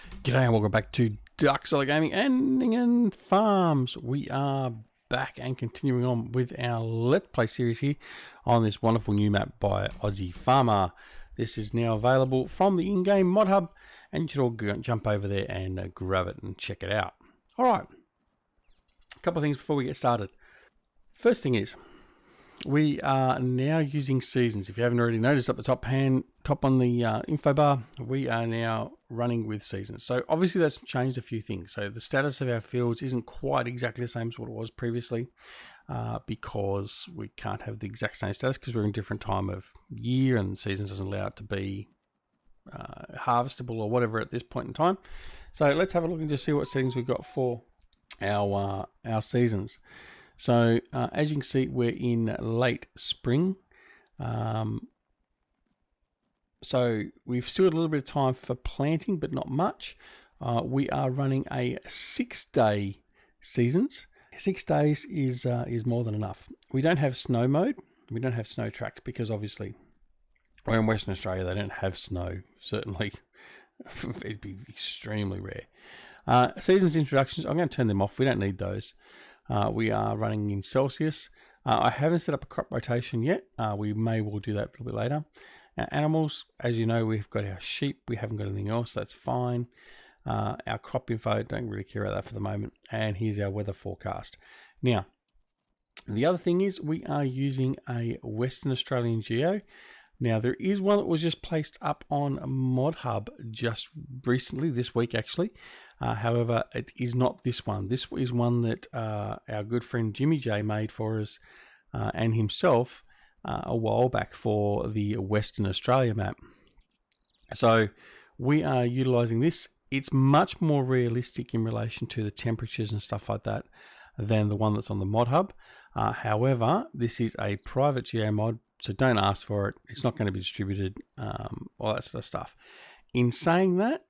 G'day and welcome back to Duxella Gaming and Ninghan Farms. We are back and continuing on with our Let's Play series here on this wonderful new map by Aussie Farmer. This is now available from the in-game mod hub, and you should all go, jump over there and grab it and check it out. Alright, a couple of things before we get started. First thing is, we are now using seasons. If you haven't already noticed, up the top on the info bar, we are now running with seasons. So obviously that's changed a few things. So the status of our fields isn't quite exactly the same as what it was previously, because we can't have the exact same status because we're in a different time of year and the seasons doesn't allow it to be harvestable or whatever at this point in time. So let's have a look and just see what settings we've got for our seasons. So as you can see, we're in late spring. So we've still got a little bit of time for planting, but not much. We are running a 6-day seasons. 6 days is more than enough. We don't have snow mode. We don't have snow tracks because obviously we're in Western Australia. They don't have snow. Certainly, it'd be extremely rare. Seasons introductions, I'm going to turn them off. We don't need those. We are running in Celsius. I haven't set up a crop rotation yet. We may well do that a little bit later. Animals, as you know, we've got our sheep. We haven't got anything else. That's fine. Our crop info, don't really care about that for the moment. And here's our weather forecast. Now, the other thing is we are using a Western Australian geo. Now, there is one that was just placed up on Mod Hub just recently, this week actually. However, it is not this one. This is one that our good friend Jimmy J made for us and himself a while back for the Western Australia map. So we are utilizing this. It's much more realistic in relation to the temperatures and stuff like that than the one that's on the Mod Hub. However, this is a private geo mod, so don't ask for it. It's not going to be distributed, all that sort of stuff. In saying that,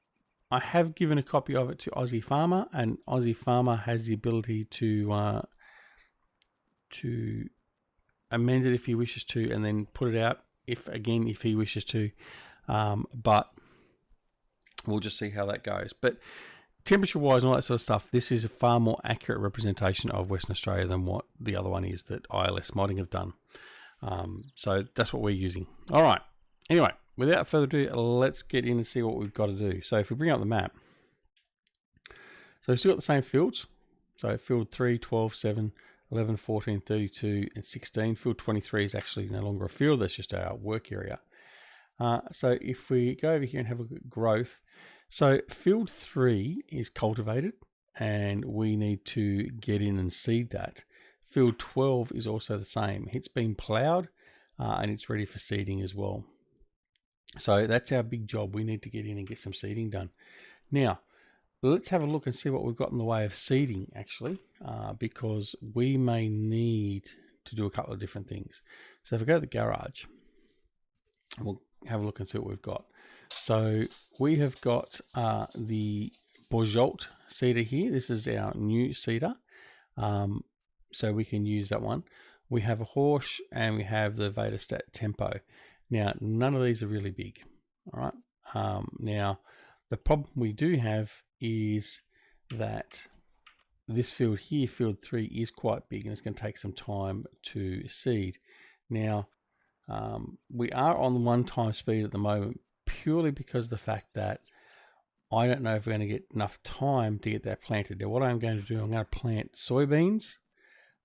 I have given a copy of it to Aussie Farmer, and Aussie Farmer has the ability to amend it if he wishes to, and then put it out if he wishes to. But we'll just see how that goes. But temperature-wise and all that sort of stuff, this is a far more accurate representation of Western Australia than what the other one is that ILS Modding have done. So that's what we're using. All right. Anyway, without further ado, let's get in and see what we've got to do. So if we bring up the map, so we've still got the same fields. So field 3, 12, 7, 11, 14, 32, and 16. Field 23 is actually no longer a field. That's just our work area. So if we go over here and have a look at growth, so field 3 is cultivated and we need to get in and seed that. Field 12 is also the same. It's been ploughed and it's ready for seeding as well. So that's our big job. We need to get in and get some seeding done. Now, let's have a look and see what we've got in the way of seeding actually, because we may need to do a couple of different things. So if I go to the garage, we'll have a look and see what we've got. So we have got the Bourgeois seeder here. This is our new seeder. So we can use that one. We have a Horsch and we have the Vaderstat Tempo. Now, none of these are really big. All right. Now, the problem we do have is that this field here, field 3, is quite big and it's going to take some time to seed. Now, we are on 1 speed at the moment purely because of the fact that I don't know if we're going to get enough time to get that planted. Now, what I'm going to do, I'm going to plant soybeans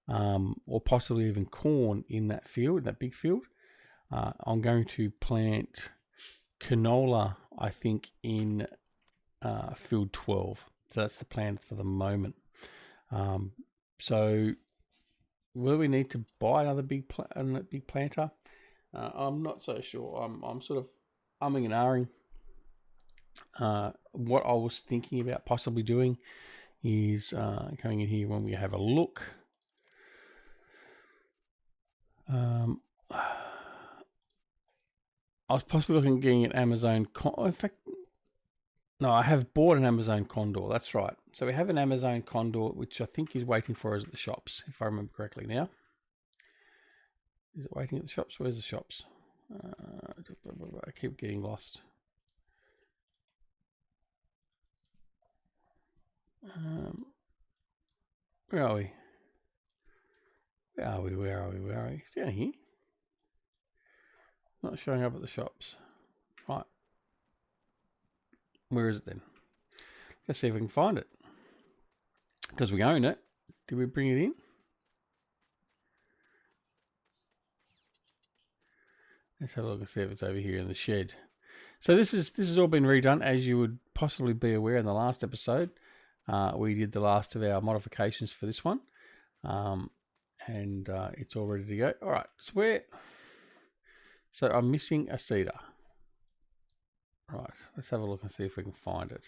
or possibly even corn in that field, that big field. I'm going to plant canola, I think, in field 12. So that's the plan for the moment. So will we need to buy another big planter? I'm not so sure. I'm sort of umming and ahhing. What I was thinking about possibly doing is coming in here when we have a look. I was possibly looking at getting an Amazon. In fact, no, I have bought an Amazon Condor. That's right. So we have an Amazon Condor, which I think is waiting for us at the shops, if I remember correctly now. Is it waiting at the shops? Where's the shops? I keep getting lost. Where are we? Where are we? Where are we? Where are we? It's down here. Not showing up at the shops. Right. Where is it then? Let's see if we can find it. Because we own it. Did we bring it in? Let's have a look and see if it's over here in the shed. So this has all been redone, as you would possibly be aware in the last episode. We did the last of our modifications for this one. And it's all ready to go. All right, so I'm missing a cedar. Right, let's have a look and see if we can find it.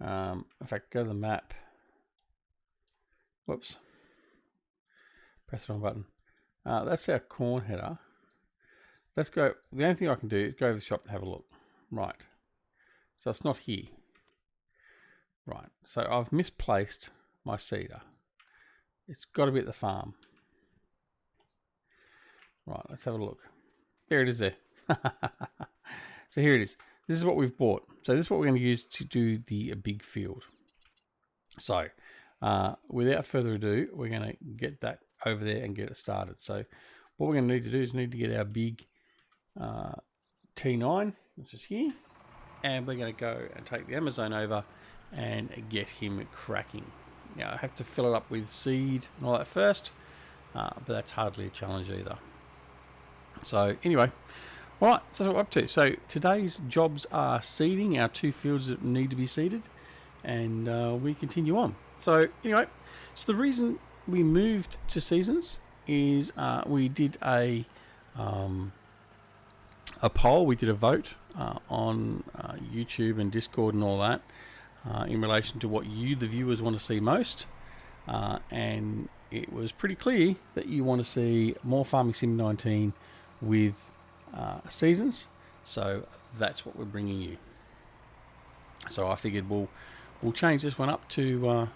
In fact, go to the map. Whoops. Press the wrong button. That's our corn header. Let's go. The only thing I can do is go to the shop and have a look. Right. So it's not here. Right. So I've misplaced my cedar. It's got to be at the farm. Right. Let's have a look. There it is there. So here it is. This is what we've bought. So this is what we're going to use to do the big field. So without further ado, we're going to get that over there and get it started. So what we're going to need to do is get our big T9, which is here, and we're going to go and take the Amazon over and get him cracking. Now I have to fill it up with seed and all that first, but that's hardly a challenge either. So anyway, all right, so that's what we're up to. So today's jobs are seeding our 2 fields that need to be seeded, and we continue on. So anyway, so the reason we moved to seasons is we did a poll. We did a vote on YouTube and Discord and all that in relation to what you, the viewers, want to see most, and it was pretty clear that you want to see more Farming Sim 19 with seasons. So that's what we're bringing you. So I figured we'll change this one up to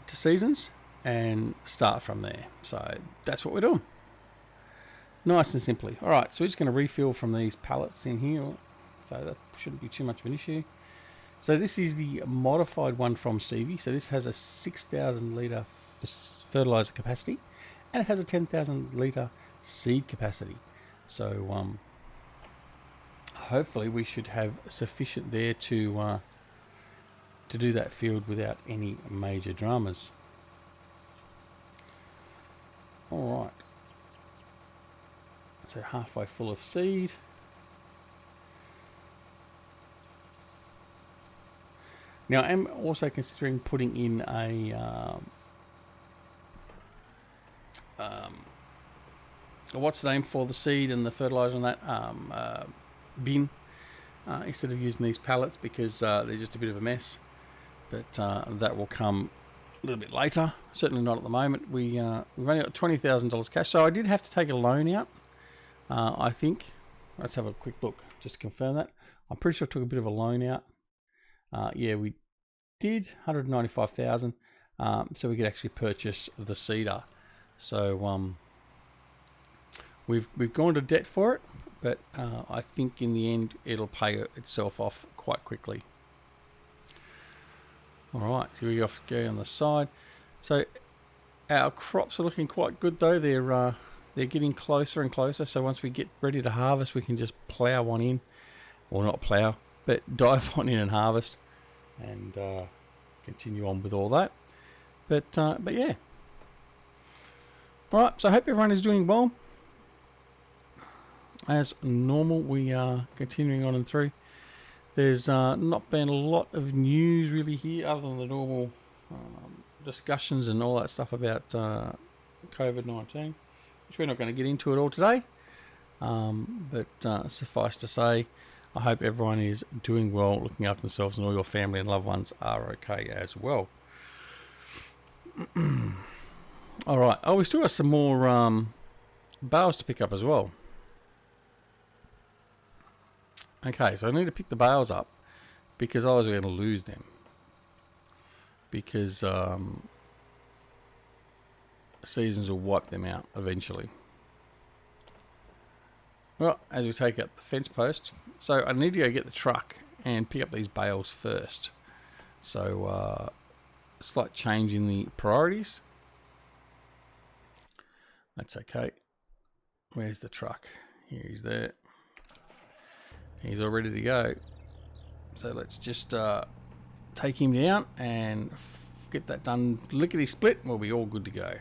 seasons and start from there. So that's what we're doing. Nice and simply. All right, so we're just going to refill from these pallets in here. So that shouldn't be too much of an issue. So this is the modified one from Stevie. So this has a 6,000 litre fertilizer capacity, and it has a 10,000 litre seed capacity. So hopefully we should have sufficient there to do that field without any major dramas. All right. So halfway full of seed. Now I'm also considering putting in a what's the name for the seed and the fertilizer on that bin instead of using these pallets, because they're just a bit of a mess. But that will come a little bit later. Certainly not at the moment. We've only got $20,000 cash, so I did have to take a loan out. I think. Let's have a quick look just to confirm that. I'm pretty sure I took a bit of a loan out. Yeah, we did, 195,000. So we could actually purchase the cedar. So we've gone to debt for it, but I think in the end it'll pay itself off quite quickly. All right, so we go on the side. So our crops are looking quite good though. They're getting closer and closer, so once we get ready to harvest, we can just plough one in, or not plough, but dive on in and harvest, and continue on with all that. But yeah. All right, so I hope everyone is doing well. As normal, we are continuing on and through. There's not been a lot of news really here, other than the normal discussions and all that stuff about COVID-19. Which we're not going to get into it all today, but suffice to say, I hope everyone is doing well, looking after themselves, and all your family and loved ones are okay as well. All right, we still have some more bales to pick up as well. Okay, so I need to pick the bales up, because otherwise we're going to lose them, because seasons will wipe them out eventually. Well, as we take out the fence post, so I need to go get the truck and pick up these bales first. So slight change in the priorities. That's okay. Where's the truck? Here he's there. He's all ready to go. So let's just take him down and get that done. Lickety split. We'll be all good to go.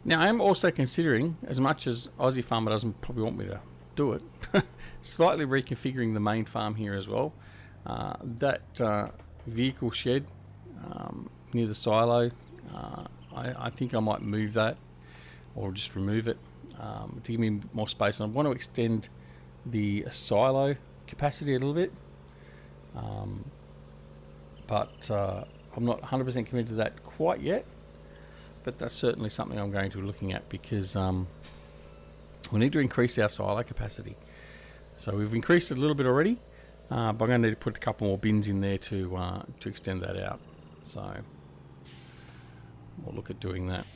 Now, I am also considering, as much as Aussie Farmer doesn't probably want me to do it, slightly reconfiguring the main farm here as well. That vehicle shed near the silo, I think I might move that or just remove it to give me more space. And I want to extend the silo capacity a little bit, but I'm not 100% committed to that quite yet. But that's certainly something I'm going to be looking at, because we need to increase our silo capacity. So we've increased it a little bit already, but I'm going to need to put a couple more bins in there to extend that out. So we'll look at doing that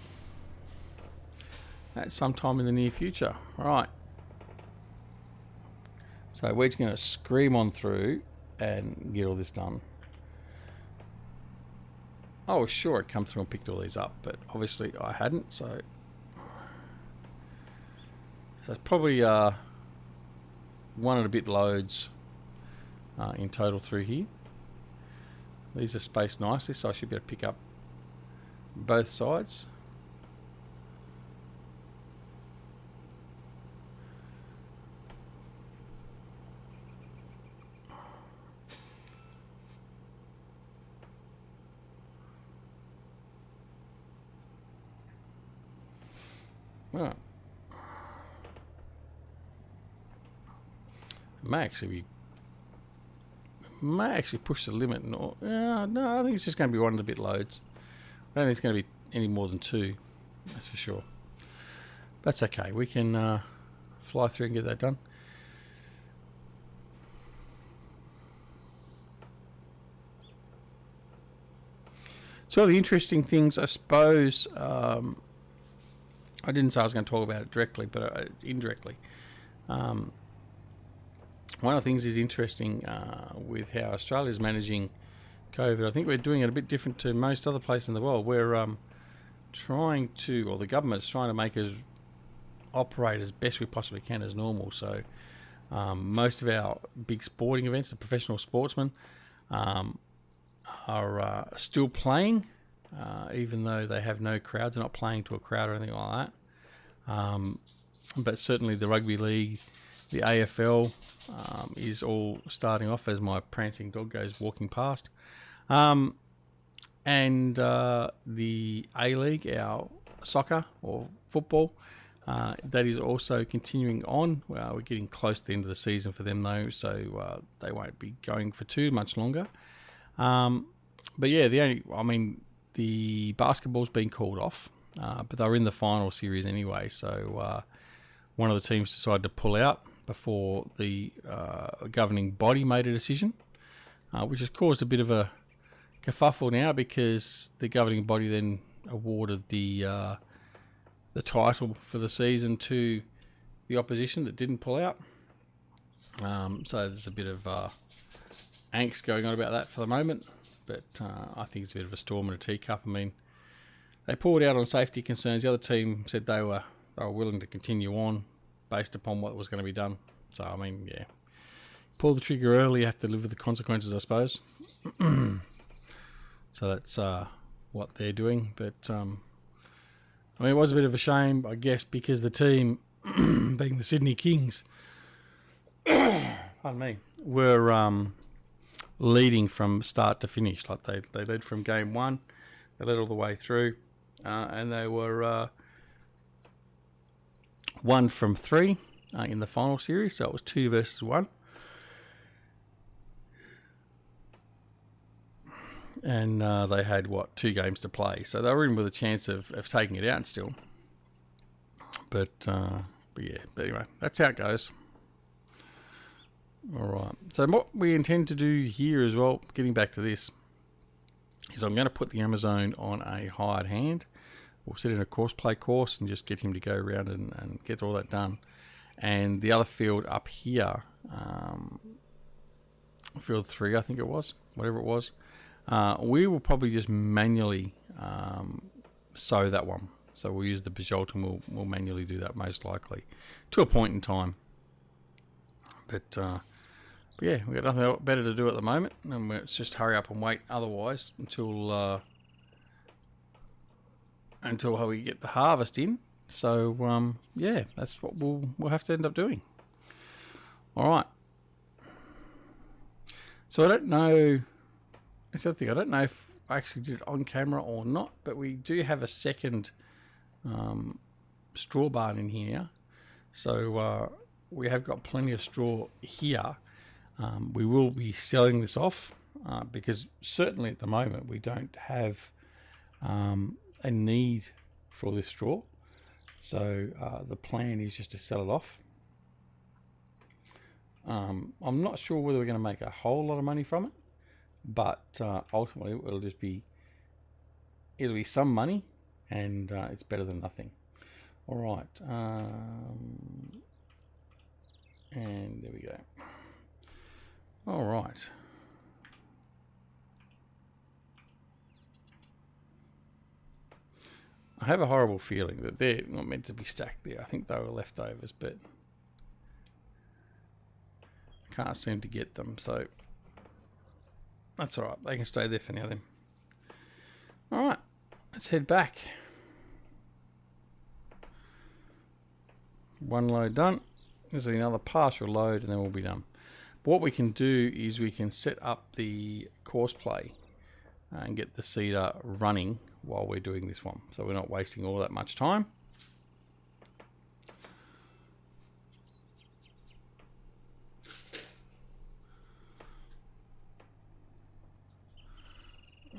at some time in the near future. All right. So we're just going to scream on through and get all this done. Oh, sure, I'd come through and picked all these up, but obviously I hadn't, so it's probably 1 and a bit loads in total through here. These are spaced nicely, so I should be able to pick up both sides. Right. May actually push the limit. No, I think it's just going to be 1 and a bit loads. I don't think it's going to be any more than 2. That's for sure. That's okay. We can fly through and get that done. So the interesting things, I suppose. I didn't say I was going to talk about it directly, but indirectly. One of the things is interesting with how Australia is managing COVID. I think we're doing it a bit different to most other places in the world. We're trying to, or the government's trying to make us operate as best we possibly can as normal. So most of our big sporting events, the professional sportsmen, are still playing. Even though they have no crowds. They're not playing to a crowd or anything like that. But certainly the rugby league, the AFL is all starting off as my prancing dog goes walking past. And the A-League, our soccer or football, that is also continuing on. We're getting close to the end of the season for them though, so they won't be going for too much longer. But yeah, the basketball's been called off, but they were in the final series anyway, so one of the teams decided to pull out before the governing body made a decision, which has caused a bit of a kerfuffle now, because the governing body then awarded the title for the season to the opposition that didn't pull out. So there's a bit of angst going on about that for the moment. But I think it's a bit of a storm in a teacup. I mean, they pulled out on safety concerns. The other team said they were willing to continue on based upon what was going to be done. So, I mean, yeah. Pull the trigger early, you have to live with the consequences, I suppose. So that's what they're doing. But, I mean, it was a bit of a shame, I guess, because the team, being the Sydney Kings, pardon me, were leading from start to finish. Like they led from game 1, they led all the way through, and they were 1 from 3 in the final series, so it was 2 versus 1. And they had 2 games to play, so they were in with a chance of taking it out still. But yeah, but anyway, that's how it goes. Alright, so what we intend to do here as well, getting back to this, is I'm going to put the Amazon on a hired hand. We'll set in a course and just get him to go around and get all that done. and the other field up here, field 3, I think it was, whatever it was, we will probably just manually sow that one. So we'll use the Bajolt and we'll manually do that most likely to a point in time. But yeah, we've got nothing better to do at the moment, and let's just hurry up and wait otherwise until we get the harvest in. So yeah, that's what we'll have to end up doing. All right. So I don't know. That's the other thing. I don't know if I actually did it on camera or not, but we do have a second straw barn in here. So we have got plenty of straw here. We will be selling this off because certainly at the moment we don't have a need for this straw. So the plan is just to sell it off. I'm not sure whether we're going to make a whole lot of money from it, but ultimately it'll be some money, and it's better than nothing. All right, and there we go. All right. I have a horrible feeling that they're not meant to be stacked there. I think they were leftovers, but I can't seem to get them, so that's all right. They can stay there for now then. All right, let's head back. One load done. There's another partial load, and then we'll be done. But what we can do is we can set up the course play and get the seeder running while we're doing this one, so we're not wasting all that much time.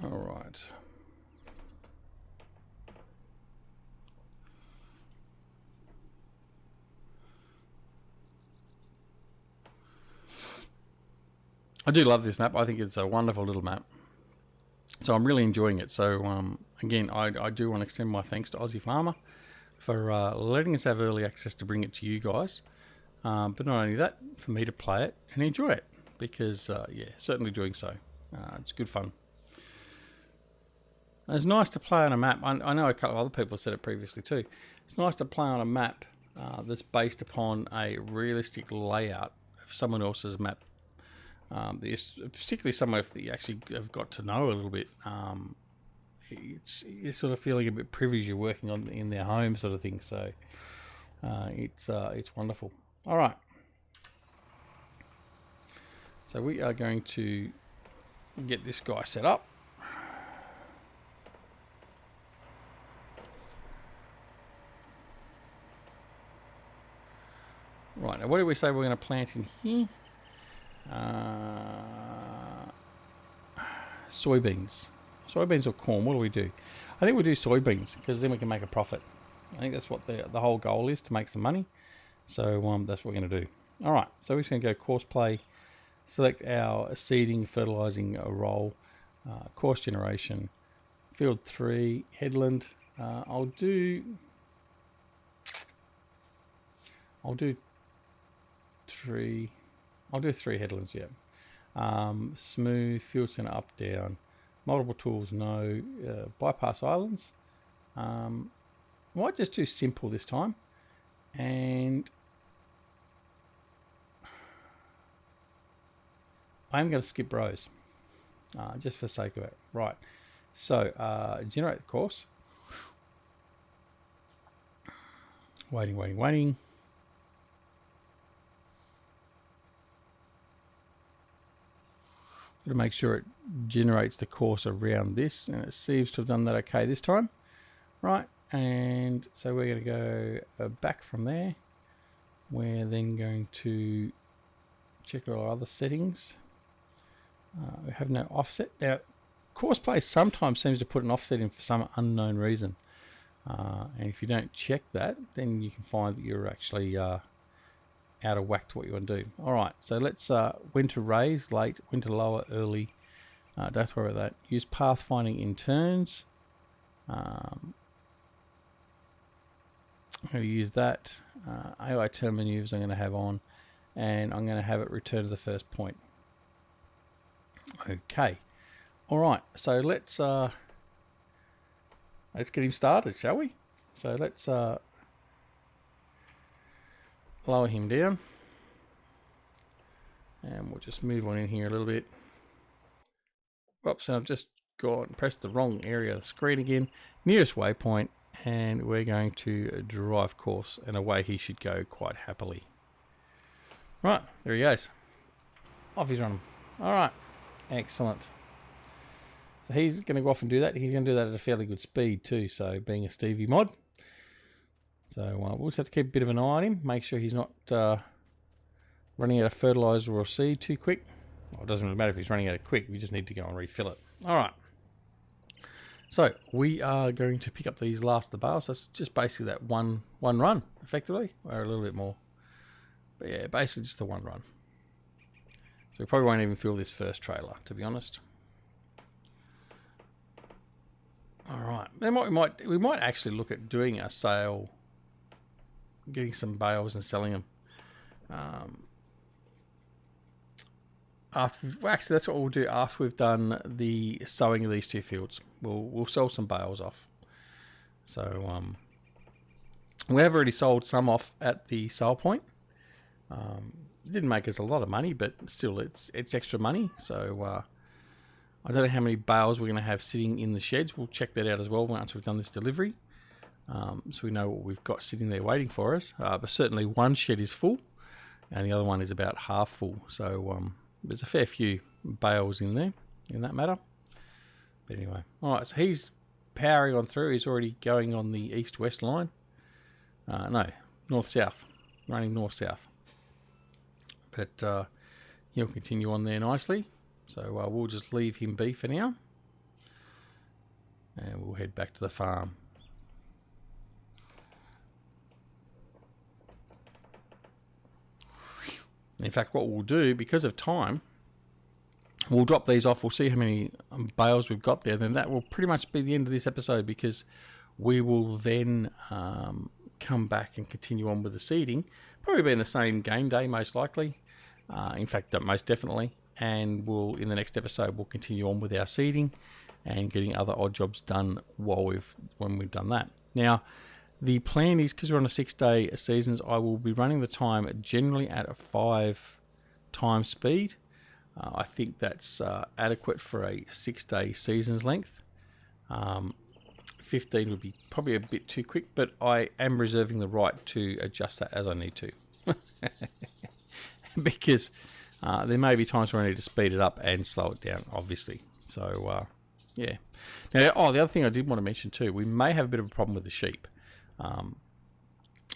All right. I do love this map. I think it's a wonderful little map. So I'm really enjoying it. So again, I do want to extend my thanks to Aussie Farmer for letting us have early access to bring it to you guys. But not only that, for me to play it and enjoy it, because yeah, certainly doing so. It's good fun. It's nice to play on a map. I know a couple of other people have said it previously too. It's nice to play on a map that's based upon a realistic layout of someone else's map. Particularly someone that you actually have got to know a little bit. You're sort of feeling a bit privileged. You're working on in their home, sort of thing. So it's wonderful. All right. So we are going to get this guy set up. Right, now what do we say we're going to plant in here? Soybeans or corn. What do we do? I think we'll do soybeans, because then we can make a profit. I think that's what the whole goal is, to make some money. So that's what we're going to do. All right, so we're just going to go course play, select our seeding, fertilizing role, course generation, field 3, headland. I'll do 3. I'll do 3 headlands, yeah. Smooth, field center up, down. Multiple tools, no. Bypass islands. Might just do simple this time. And I'm going to skip rows, just for the sake of it. Right. So, generate the course. Waiting. To make sure it generates the course around this, and it seems to have done that okay this time. Right, and so we're going to go back from there. We're then going to check our other settings. We have no offset. Now, course play sometimes seems to put an offset in for some unknown reason. And if you don't check that, then you can find that you're actually out of whack to what you want to do. All right, so let's when to raise, late, when to lower, early. Don't worry about that. Use pathfinding in turns. I'm going to use that. AI turn menus I'm going to have on, and I'm going to have it return to the first point. Okay. All right. So let's get him started, shall we? So let's lower him down, and we'll just move on in here a little bit. Oops, I've just gone pressed the wrong area of the screen again. Nearest waypoint, and we're going to drive course, and away he should go quite happily. Right, there he goes. Off he's running. All right, excellent. So he's going to go off and do that. He's going to do that at a fairly good speed too, so being a Stevie mod. So we'll just have to keep a bit of an eye on him, make sure he's not running out of fertilizer or seed too quick. Well, it doesn't really matter if he's running out of quick, we just need to go and refill it. All right. So we are going to pick up these last of the bales. That's just basically that one run, effectively, or a little bit more. But yeah, basically just the one run. So we probably won't even fill this first trailer, to be honest. All right. Then what we might actually look at doing a sale, getting some bales and selling them. Actually, that's what we'll do after we've done the sowing of these two fields. We'll sell some bales off. So we have already sold some off at the sale point. It didn't make us a lot of money, but still, it's extra money. So I don't know how many bales we're going to have sitting in the sheds. We'll check that out as well once we've done this delivery, so we know what we've got sitting there waiting for us. But certainly one shed is full, and the other one is about half full. So there's a fair few bales in there, in that matter. But anyway, all right, so he's powering on through. He's already going on the east-west line. No, north-south, running north-south. But he'll continue on there nicely. So we'll just leave him be for now. And we'll head back to the farm. In fact, what we'll do, because of time, we'll drop these off. We'll see how many bales we've got there. Then that will pretty much be the end of this episode, because we will then come back and continue on with the seeding. Probably be in the same game day, most likely. In fact, most definitely. And in the next episode, we'll continue on with our seeding and getting other odd jobs done when we've done that. Now, the plan is, because we're on a 6-day seasons, I will be running the time generally at a 5 times speed. I think that's adequate for a 6-day seasons length. 15 would be probably a bit too quick, but I am reserving the right to adjust that as I need to. Because there may be times where I need to speed it up and slow it down, obviously. So, yeah. Now, the other thing I did want to mention too, we may have a bit of a problem with the sheep.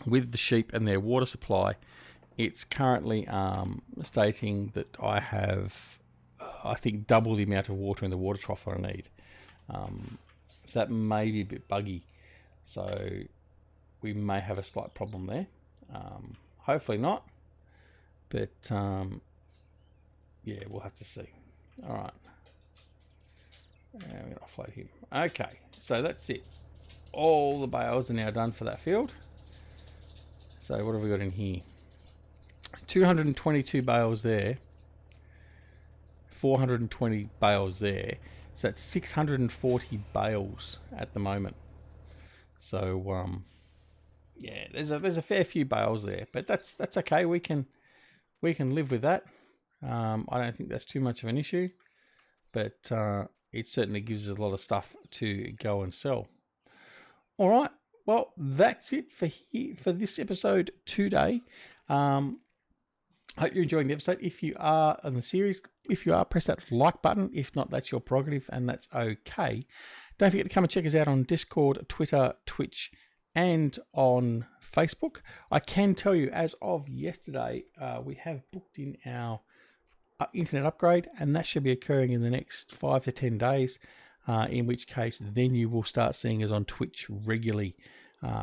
With the sheep and their water supply, it's currently stating that I have, I think, double the amount of water in the water trough that I need. So that may be a bit buggy. So we may have a slight problem there. Hopefully not. But, yeah, we'll have to see. All right. And we're going to offload him. Okay, so that's it. All the bales are now done for that field. So what have we got in here? 222 bales there. 420 bales there. So that's 640 bales at the moment. So yeah, there's a fair few bales there, but that's okay. We can live with that. I don't think that's too much of an issue, but it certainly gives us a lot of stuff to go and sell. All right, well, that's it for this episode today. Hope you're enjoying the episode. If you are in the series, press that like button. If not, that's your prerogative, and that's okay. Don't forget to come and check us out on Discord, Twitter, Twitch, and on Facebook. I can tell you, as of yesterday, we have booked in our internet upgrade, and that should be occurring in the next 5 to 10 days, in which case then you will start seeing us on Twitch regularly,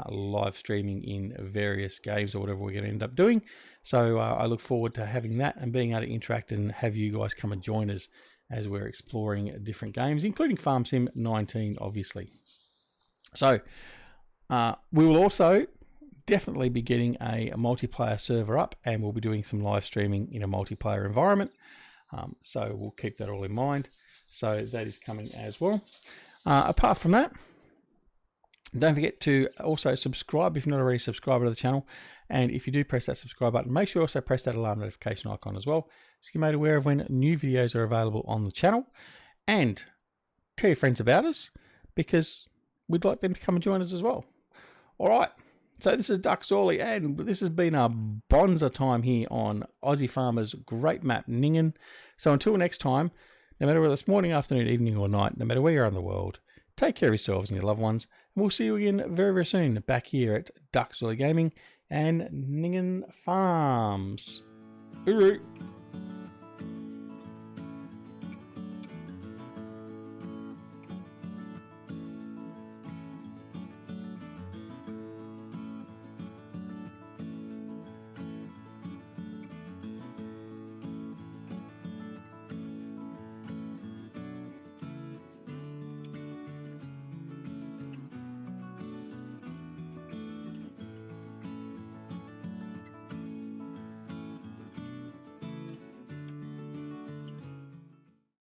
live streaming in various games or whatever we're going to end up doing. So I look forward to having that and being able to interact and have you guys come and join us as we're exploring different games, including Farm Sim 19, obviously. So we will also definitely be getting a multiplayer server up, and we'll be doing some live streaming in a multiplayer environment. So we'll keep that all in mind. So that is coming as well. Apart from that, don't forget to also subscribe if you're not already subscribed to the channel. And if you do press that subscribe button, make sure you also press that alarm notification icon as well, so you're made aware of when new videos are available on the channel. And tell your friends about us, because we'd like them to come and join us as well. All right. So this is Duxorley, and this has been a bonza time here on Aussie Farmer's great map, Ninghan. So until next time, no matter whether it's morning, afternoon, evening or night, no matter where you are in the world, take care of yourselves and your loved ones, and we'll see you again very, very soon back here at Duxorley Gaming and Ninghan Farms. Uru.